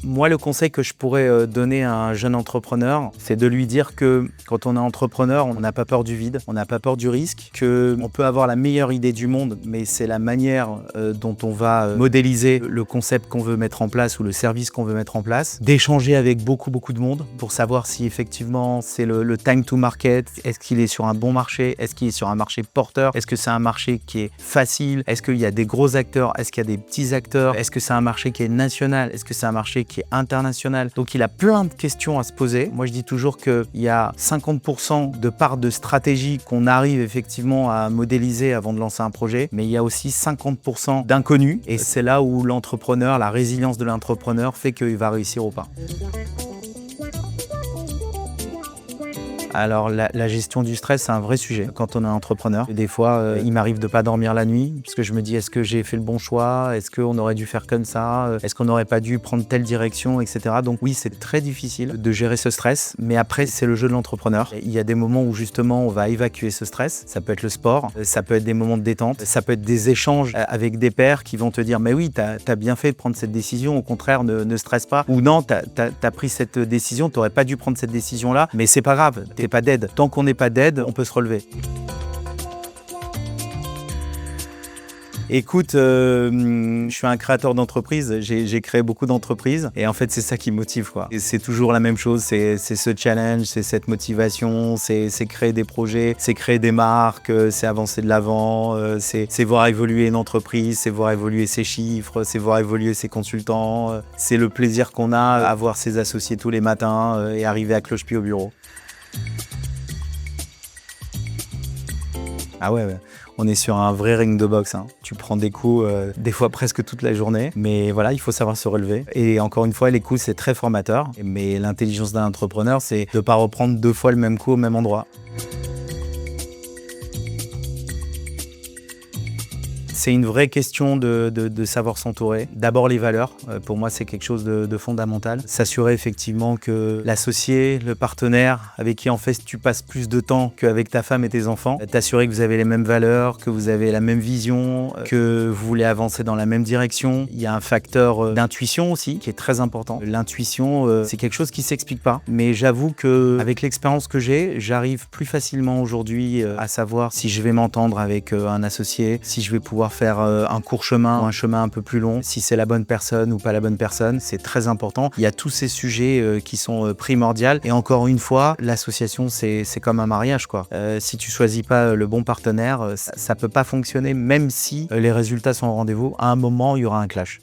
Moi, le conseil que je pourrais donner à un jeune entrepreneur, c'est de lui dire que quand on est entrepreneur, on n'a pas peur du vide, on n'a pas peur du risque, qu'on peut avoir la meilleure idée du monde, mais c'est la manière dont on va modéliser le concept qu'on veut mettre en place ou le service qu'on veut mettre en place, d'échanger avec beaucoup de monde pour savoir si effectivement c'est le time to market, est-ce qu'il est sur un bon marché, est-ce qu'il est sur un marché porteur, est-ce que c'est un marché qui est facile, est-ce qu'il y a des gros acteurs, est-ce qu'il y a des petits acteurs, est-ce que c'est un marché qui est national, est-ce que c'est un marché qui est international. Donc il a plein de questions à se poser. Moi je dis toujours qu'il y a 50% de part de stratégie qu'on arrive effectivement à modéliser avant de lancer un projet, mais il y a aussi 50% d'inconnus et c'est là où l'entrepreneur, la résilience de l'entrepreneur fait qu'il va réussir ou pas. Alors la gestion du stress, c'est un vrai sujet quand on est entrepreneur. Des fois, il m'arrive de pas dormir la nuit parce que je me dis est-ce que j'ai fait le bon choix? Est-ce qu'on aurait dû faire comme ça? Est-ce qu'on n'aurait pas dû prendre telle direction, etc. Donc oui, c'est très difficile de gérer ce stress, mais après, c'est le jeu de l'entrepreneur. Il y a des moments où justement, on va évacuer ce stress. Ça peut être le sport, ça peut être des moments de détente, ça peut être des échanges avec des pairs qui vont te dire mais oui, t'as bien fait de prendre cette décision, au contraire, ne stresse pas. Ou non, t'as pris cette décision, t'aurais pas dû prendre cette décision-là, mais c'est pas grave. Pas dead. Tant qu'on n'est pas dead, on peut se relever. Écoute, je suis un créateur d'entreprise, j'ai créé beaucoup d'entreprises et en fait c'est ça qui me motive quoi. Et c'est toujours la même chose, c'est ce challenge, c'est cette motivation, c'est créer des projets, c'est créer des marques, c'est avancer de l'avant, c'est voir évoluer une entreprise, c'est voir évoluer ses chiffres, c'est voir évoluer ses consultants, c'est le plaisir qu'on a à voir ses associés tous les matins et arriver à cloche-pied au bureau. Ah ouais, on est sur un vrai ring de boxe. Hein. Tu prends des coups, des fois presque toute la journée. Mais voilà, il faut savoir se relever. Et encore une fois, les coups, c'est très formateur. Mais l'intelligence d'un entrepreneur, c'est de ne pas reprendre 2 fois le même coup au même endroit. C'est une vraie question de savoir s'entourer. D'abord les valeurs, pour moi c'est quelque chose de fondamental. S'assurer effectivement que l'associé, le partenaire avec qui en fait tu passes plus de temps qu'avec ta femme et tes enfants, t'assurer que vous avez les mêmes valeurs, que vous avez la même vision, que vous voulez avancer dans la même direction. Il y a un facteur d'intuition aussi qui est très important. L'intuition, c'est quelque chose qui s'explique pas, mais j'avoue qu'avec l'expérience que j'ai, j'arrive plus facilement aujourd'hui à savoir si je vais m'entendre avec un associé, si je vais pouvoir faire un court chemin ou un chemin un peu plus long, si c'est la bonne personne ou pas la bonne personne, c'est très important. Il y a tous ces sujets qui sont primordiaux et encore une fois, l'association c'est comme un mariage quoi. Si tu choisis pas le bon partenaire, ça peut pas fonctionner même si les résultats sont au rendez-vous. À un moment, il y aura un clash.